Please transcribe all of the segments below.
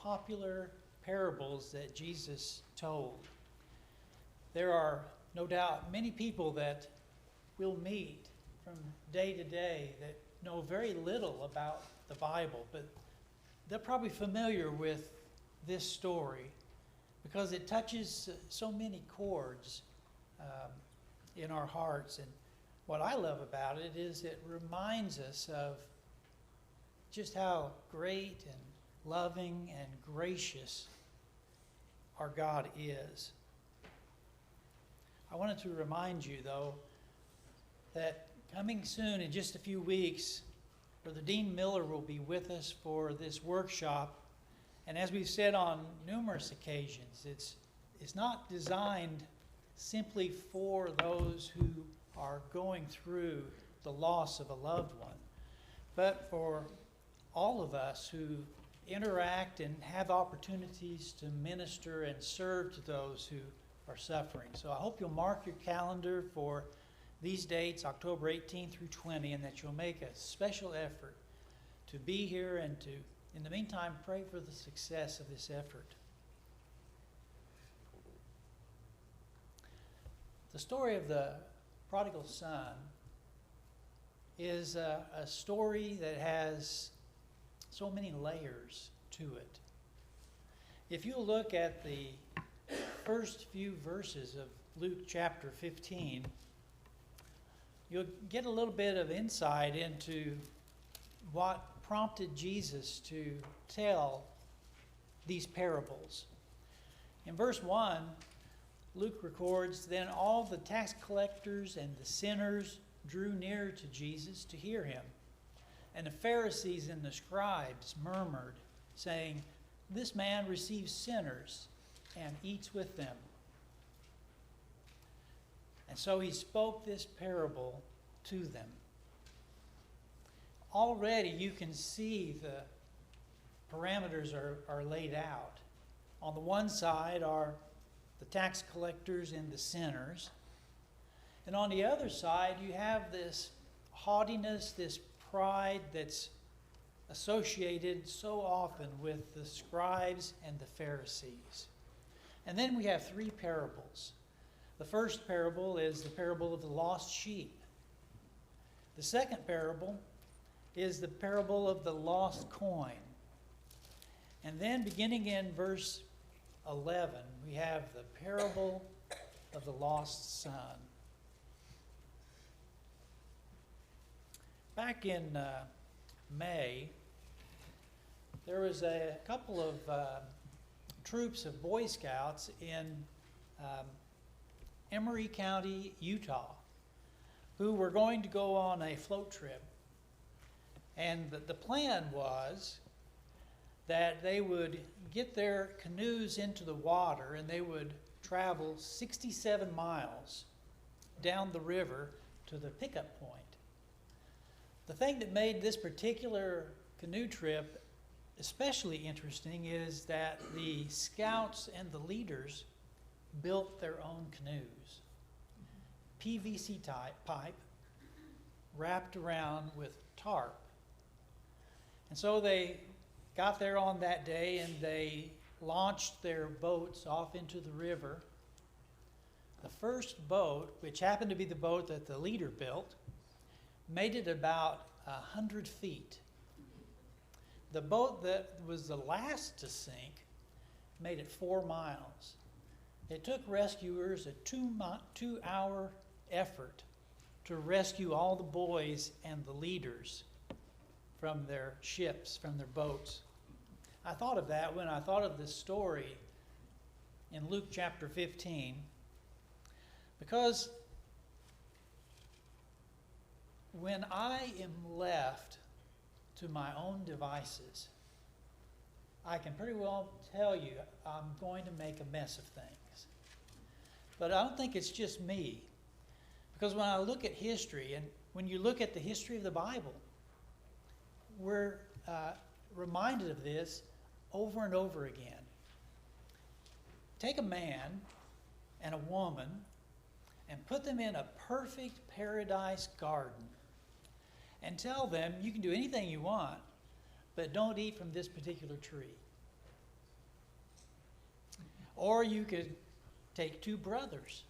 popular parables that Jesus told. There are no doubt many people that we'll meet from day to day that know very little about the Bible, but they're probably familiar with this story because it touches so many chords in our hearts. And what I love about it is it reminds us of just how great and loving and gracious our God is. I wanted to remind you, though, that coming soon in just a few weeks, Brother Dean Miller will be with us for this workshop. And as we've said on numerous occasions, it's not designed simply for those who are going through the loss of a loved one, but for all of us who interact and have opportunities to minister and serve to those who are suffering. So I hope you'll mark your calendar for these dates, October 18 through 20, and that you'll make a special effort to be here and to, in the meantime, pray for the success of this effort. The story of the prodigal son is a story that has so many layers to it. If you look at the first few verses of Luke chapter 15, you'll get a little bit of insight into what prompted Jesus to tell these parables. In verse 1, Luke records, "Then all the tax collectors and the sinners drew near to Jesus to hear him. And the Pharisees and the scribes murmured, saying, 'This man receives sinners and eats with them.' And so he spoke this parable to them." Already you can see the parameters are laid out. On the one side are the tax collectors and the sinners. And on the other side, you have this haughtiness, this pride that's associated so often with the scribes and the Pharisees. And then we have three parables. The first parable is the parable of the lost sheep. The second parable is the parable of the lost coin. And then beginning in verse 11, we have the parable of the lost son. Back in May, there was a couple of troops of Boy Scouts in Emery County, Utah, who were going to go on a float trip. And the plan was that they would get their canoes into the water and they would travel 67 miles down the river to the pickup point. The thing that made this particular canoe trip especially interesting is that the scouts and the leaders built their own canoes. PVC pipe wrapped around with tarp. And so they got there on that day and they launched their boats off into the river. The first boat, which happened to be the boat that the leader built, made it about 100 feet. The boat that was the last to sink made it 4 miles. It took rescuers a 2-hour effort to rescue all the boys and the leaders from their ships, from their boats. I thought of that when I thought of this story in Luke chapter 15, because when I am left to my own devices, I can pretty well tell you I'm going to make a mess of things. But I don't think it's just me. Because when I look at history, and when you look at the history of the Bible, we're reminded of this over and over again. Take a man and a woman and put them in a perfect paradise garden and tell them you can do anything you want, but don't eat from this particular tree. Or you could take two brothers,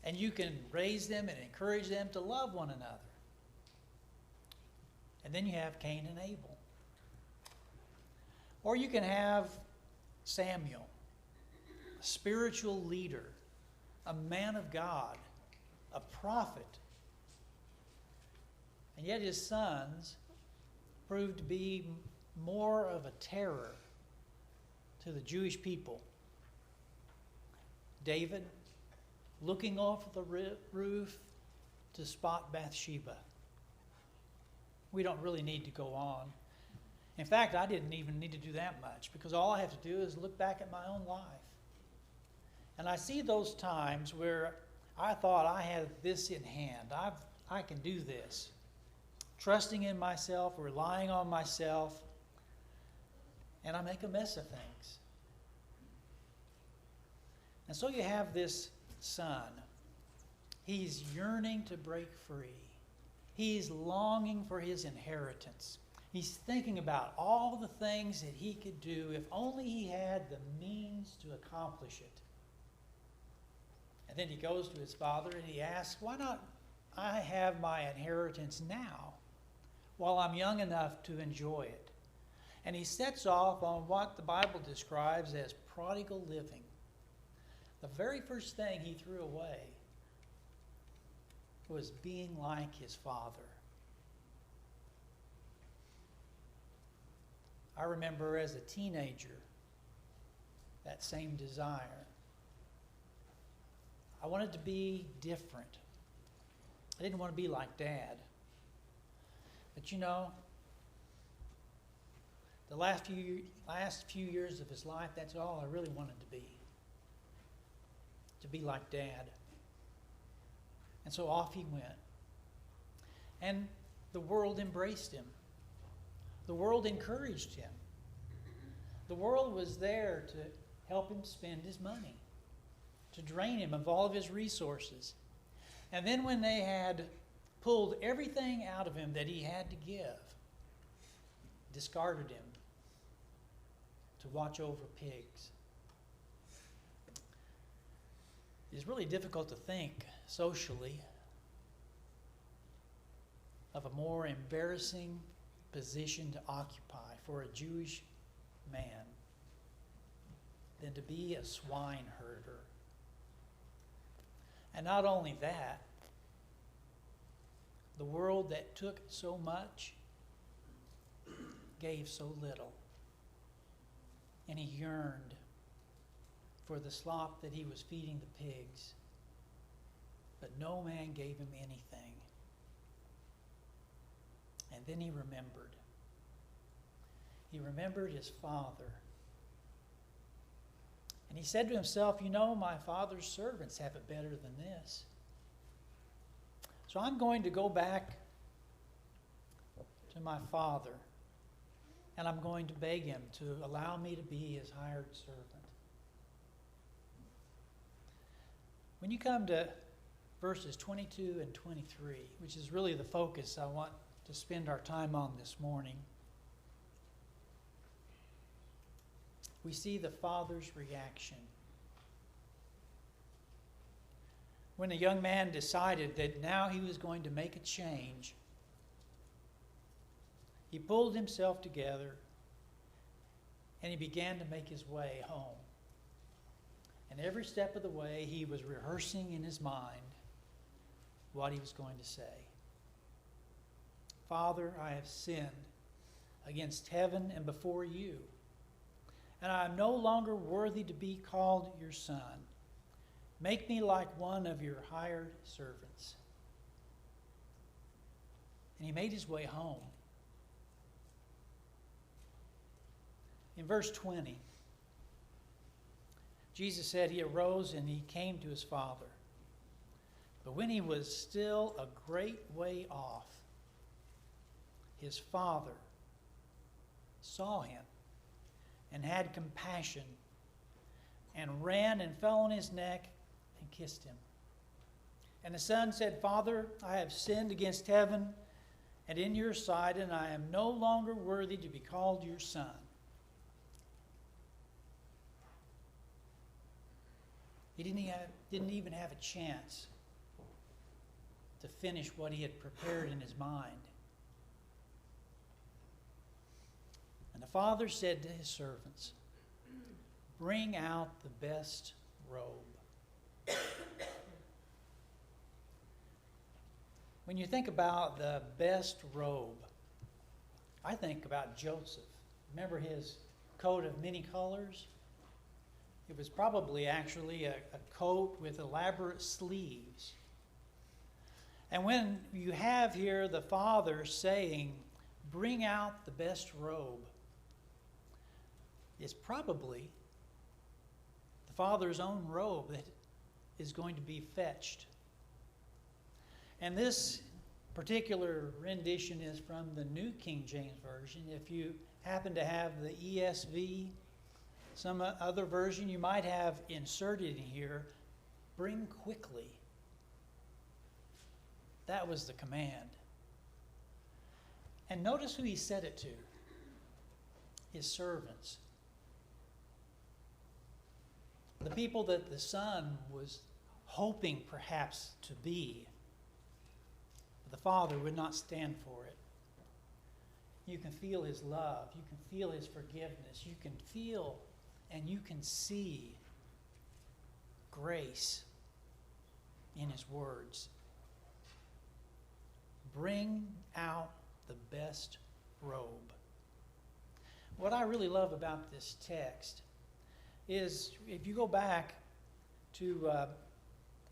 and you can raise them and encourage them to love one another. And then you have Cain and Abel. Or you can have Samuel, a spiritual leader, a man of God, a prophet. And yet his sons proved to be more of a terror to the Jewish people. David, looking off the roof to spot Bathsheba. We don't really need to go on. In fact, I didn't even need to do that much, because all I have to do is look back at my own life. And I see those times where I thought I had this in hand. I can do this. Trusting in myself, relying on myself, and I make a mess of things. And so you have this son. He's yearning to break free. He's longing for his inheritance. He's thinking about all the things that he could do if only he had the means to accomplish it. And then he goes to his father and he asks, why not I have my inheritance now, while I'm young enough to enjoy it? And he sets off on what the Bible describes as prodigal living. The very first thing he threw away was being like his father. I remember as a teenager that same desire. I wanted to be different. I didn't want to be like Dad. But you know, the last few years of his life, that's all I really wanted to be. To be like Dad. And so off he went. And the world embraced him. The world encouraged him. The world was there to help him spend his money, to drain him of all of his resources. And then when they had pulled everything out of him that he had to give, discarded him to watch over pigs. It's really difficult to think socially of a more embarrassing position to occupy for a Jewish man than to be a swine herder. And not only that, the world that took so much gave so little. And he yearned for the slop that he was feeding the pigs. But no man gave him anything. And then he remembered. He remembered his father. And he said to himself, you know, my father's servants have it better than this. So I'm going to go back to my father, and I'm going to beg him to allow me to be his hired servant. When you come to verses 22 and 23, which is really the focus I want to spend our time on this morning, we see the father's reaction. When the young man decided that now he was going to make a change, he pulled himself together and he began to make his way home. And every step of the way, he was rehearsing in his mind what he was going to say. Father, I have sinned against heaven and before you, and I am no longer worthy to be called your son. Make me like one of your hired servants. And he made his way home. In verse 20, Jesus said he arose and he came to his father. But when he was still a great way off, his father saw him and had compassion and ran and fell on his neck and kissed him. And the son said, Father, I have sinned against heaven and in your sight, and I am no longer worthy to be called your son. He didn't even have a chance to finish what he had prepared in his mind. And the father said to his servants, "Bring out the best robe." When you think about the best robe, I think about Joseph. Remember his coat of many colors? It was probably actually a coat with elaborate sleeves. And when you have here the father saying, "Bring out the best robe," it's probably the father's own robe that is going to be fetched. And this particular rendition is from the New King James Version. If you happen to have the ESV, some other version, you might have inserted in here, "Bring quickly." That was the command. And notice who he said it to. His servants. The people that the son was hoping perhaps to be. But the father would not stand for it. You can feel his love. You can feel his forgiveness. You can feel and you can see grace in his words. Bring out the best robe. What I really love about this text is, if you go back to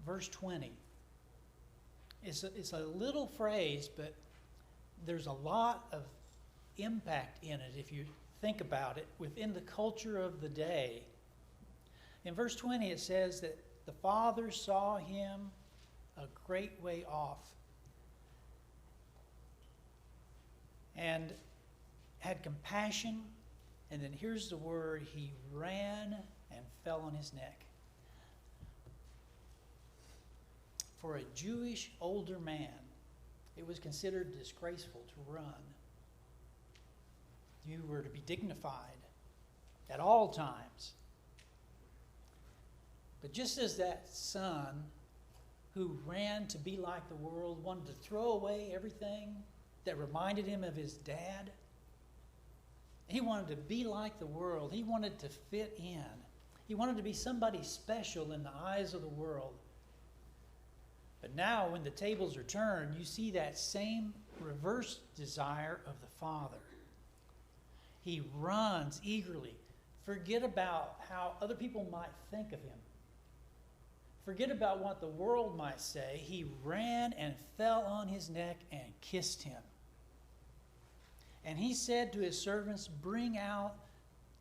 verse 20, it's a little phrase, but there's a lot of impact in it if you think about it within the culture of the day. In verse 20 it says that the father saw him a great way off and had compassion, and then here's the word, he ran and fell on his neck. For a Jewish older man, it was considered disgraceful to run. You were to be dignified at all times. But just as that son who ran to be like the world, wanted to throw away everything that reminded him of his dad, he wanted to be like the world. He wanted to fit in. He wanted to be somebody special in the eyes of the world. But now when the tables are turned, you see that same reverse desire of the father. He runs eagerly. Forget about how other people might think of him. Forget about what the world might say. He ran and fell on his neck and kissed him. And he said to his servants, "Bring out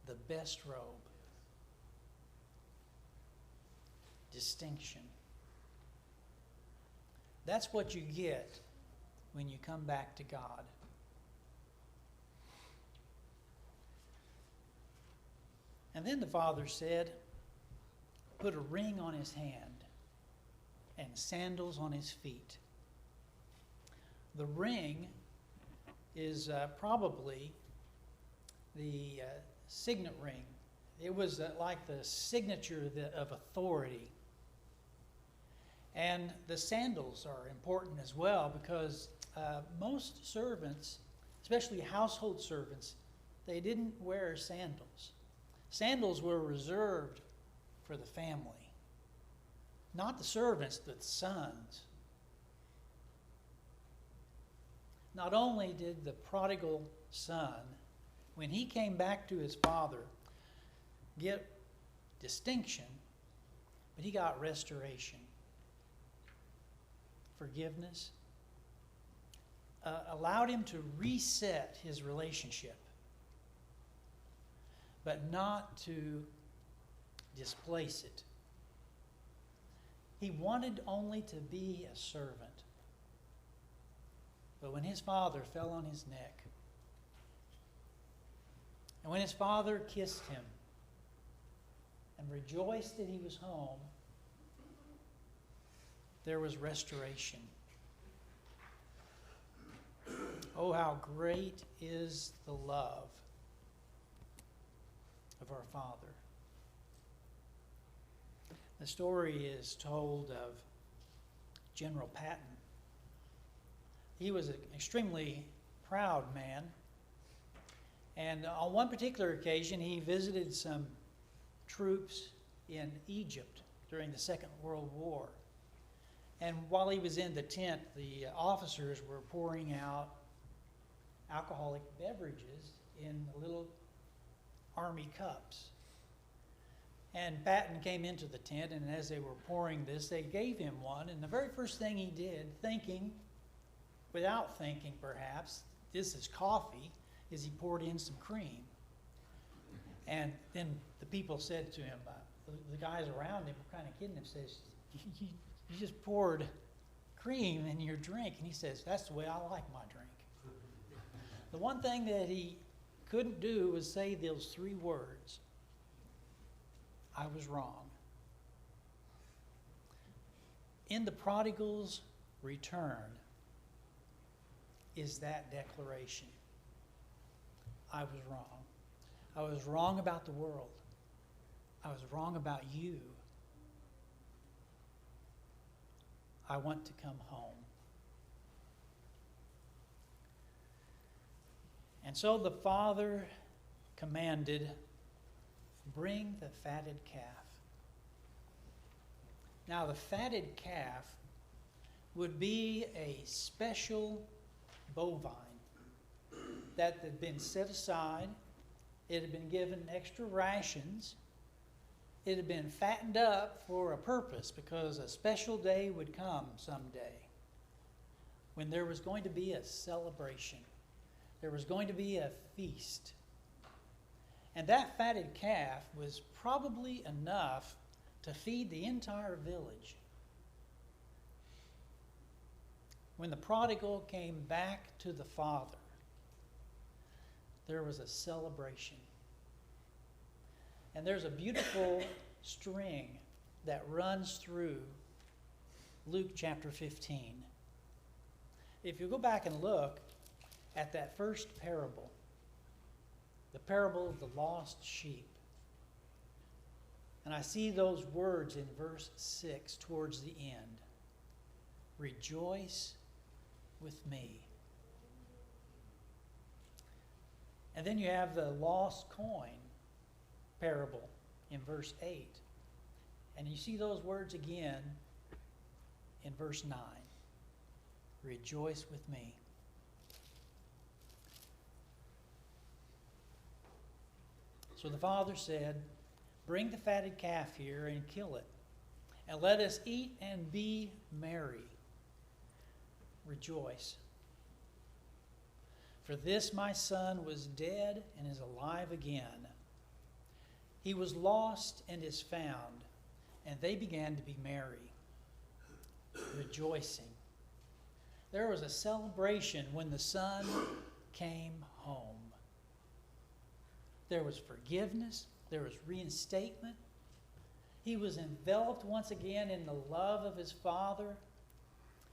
the best robe." Distinction. That's what you get when you come back to God. And then the father said, "Put a ring on his hand and sandals on his feet." The ring is probably the signet ring. It was like the signature of authority. And the sandals are important as well, because most servants, especially household servants, they didn't wear sandals. Sandals were reserved for the family. Not the servants, but the sons. Not only did the prodigal son, when he came back to his father, get distinction, but he got restoration. Forgiveness. Allowed him to reset his relationship, but not to displace it. He wanted only to be a servant. But when his father fell on his neck, and when his father kissed him and rejoiced that he was home, there was restoration. Oh, how great is the love of our Father. The story is told of General Patton. He was an extremely proud man, and on one particular occasion he visited some troops in Egypt during the Second World War. And while he was in the tent, the officers were pouring out alcoholic beverages in little army cups. And Patton came into the tent, and as they were pouring this, they gave him one. And the very first thing he did, without thinking perhaps, this is coffee, is he poured in some cream. And then the people said to him, the guys around him were kind of kidding him, says, you just poured cream in your drink. And he says, that's the way I like my drink. The one thing that he couldn't do was say those three words: I was wrong. In the prodigal's return is that declaration. I was wrong. I was wrong about the world. I was wrong about you. I want to come home. And so the father commanded, bring the fatted calf. Now the fatted calf would be a special bovine that had been set aside. It had been given extra rations. It had been fattened up for a purpose, because a special day would come someday when there was going to be a celebration. There was going to be a feast. And that fatted calf was probably enough to feed the entire village. When the prodigal came back to the father, there was a celebration. And there's a beautiful string that runs through Luke chapter 15. If you go back and look at that first parable, the parable of the lost sheep, and I see those words in verse 6 towards the end. Rejoice with me. And then you have the lost coin parable in verse 8. And you see those words again in verse 9. Rejoice with me. So the father said, bring the fatted calf here and kill it, and let us eat and be merry. Rejoice. For this my son was dead and is alive again. He was lost and is found. And they began to be merry, rejoicing. There was a celebration when the son came home. There was forgiveness. There was reinstatement. He was enveloped once again in the love of his father,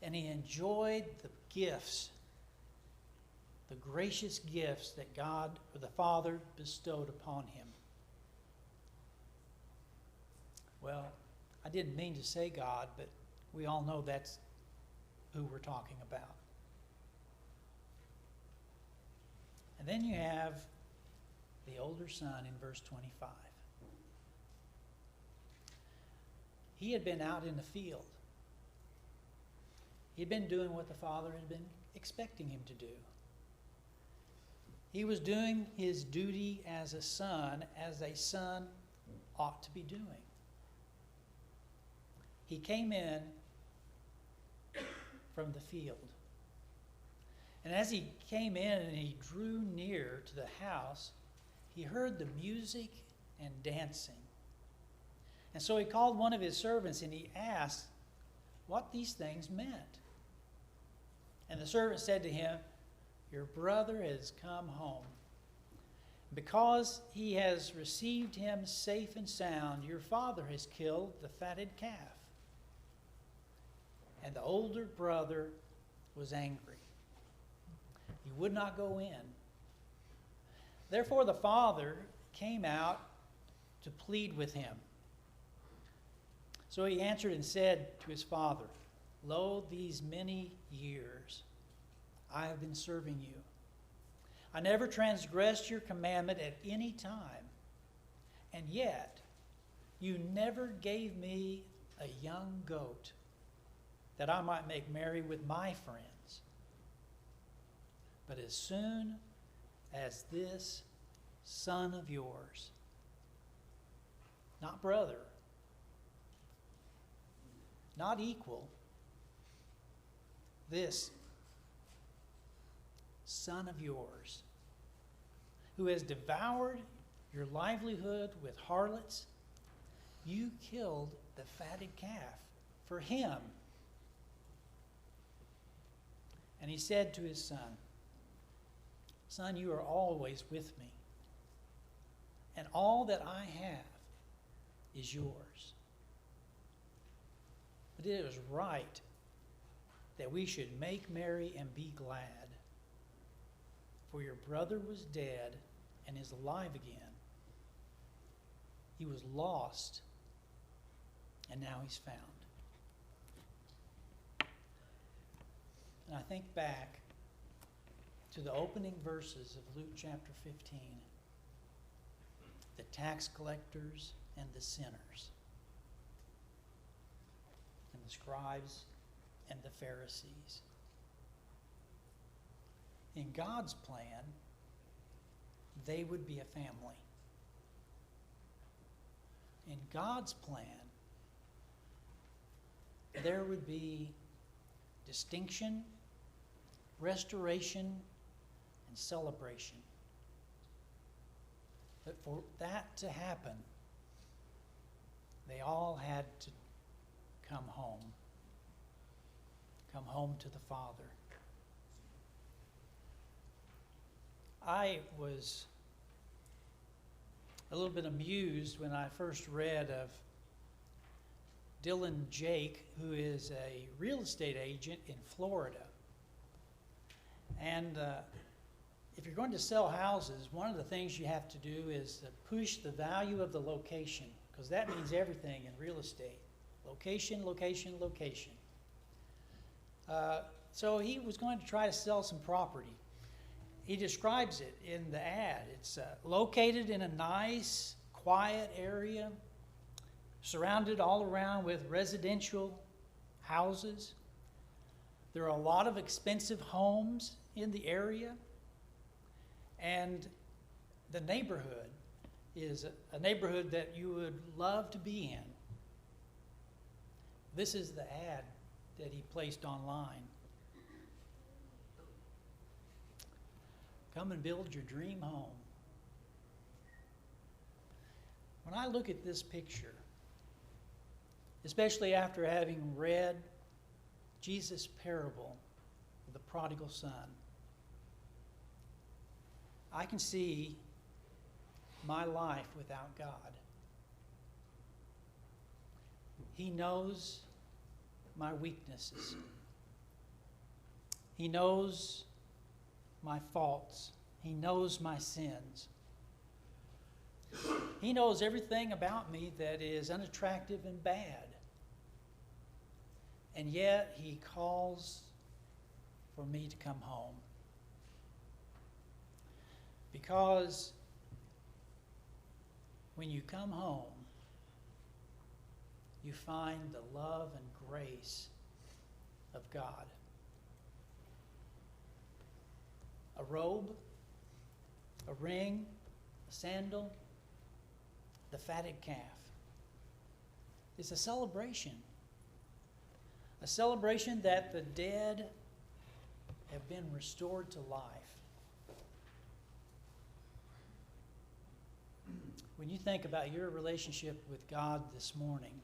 and he enjoyed the gifts, the gracious gifts that God, or the Father, bestowed upon him. Well, I didn't mean to say God, but we all know that's who we're talking about. And then you have the older son in verse 25. He had been out in the field. He had been doing what the father had been expecting him to do. He was doing his duty as a son ought to be doing. He came in from the field. And as he came in and he drew near to the house, he heard the music and dancing. And so he called one of his servants and he asked what these things meant. And the servant said to him, your brother has come home. Because he has received him safe and sound, your father has killed the fatted calf. And the older brother was angry. He would not go in. Therefore the father came out to plead with him. So he answered and said to his father, Lo, these many years I have been serving you. I never transgressed your commandment at any time, and yet you never gave me a young goat that I might make merry with my friends. But as soon as this son of yours, not brother, not equal, this son of yours, who has devoured your livelihood with harlots, you killed the fatted calf for him. And he said to his son, Son, you are always with me, and all that I have is yours. But it is right that we should make merry and be glad. For your brother was dead and is alive again. He was lost, and now he's found. And I think back to the opening verses of Luke chapter 15. The tax collectors and the sinners, and the scribes and the Pharisees. In God's plan, they would be a family. In God's plan, there would be distinction, restoration, and celebration. But for that to happen, they all had to come home to the Father. I was a little bit amused when I first read of Dylan Jake, who is a real estate agent in Florida. And if you're going to sell houses, one of the things you have to do is push the value of the location, because that means everything in real estate. Location, location, location. So he was going to try to sell some property. He describes it in the ad. It's located in a nice, quiet area, surrounded all around with residential houses. There are a lot of expensive homes in the area, and the neighborhood is a neighborhood that you would love to be in. This is the ad that he placed online. Come and build your dream home. When I look at this picture, especially after having read Jesus' parable of the prodigal son, I can see my life without God. He knows my weaknesses. He knows my faults. He knows my sins. He knows everything about me that is unattractive and bad. And yet he calls for me to come home. Because when you come home, you find the love and grace of God. A robe, a ring, a sandal, the fatted calf. It's a celebration. A celebration that the dead have been restored to life. When you think about your relationship with God this morning,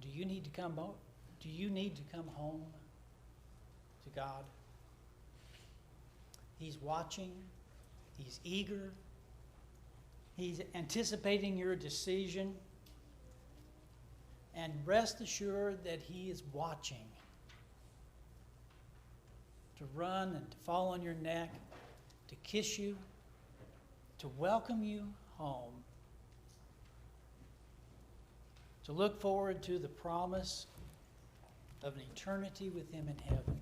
do you need to come home to God? He's watching. He's eager. He's anticipating your decision. And rest assured that he is watching to run and to fall on your neck, to kiss you, to welcome you home. to look forward to the promise of an eternity with Him in heaven.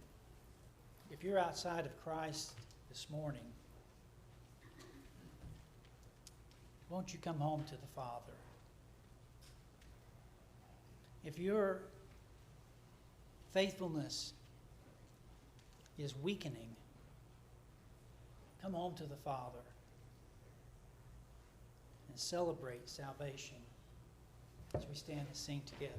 If you're outside of Christ this morning, won't you come home to the Father? If your faithfulness is weakening, come home to the Father and celebrate salvation as we stand and sing together.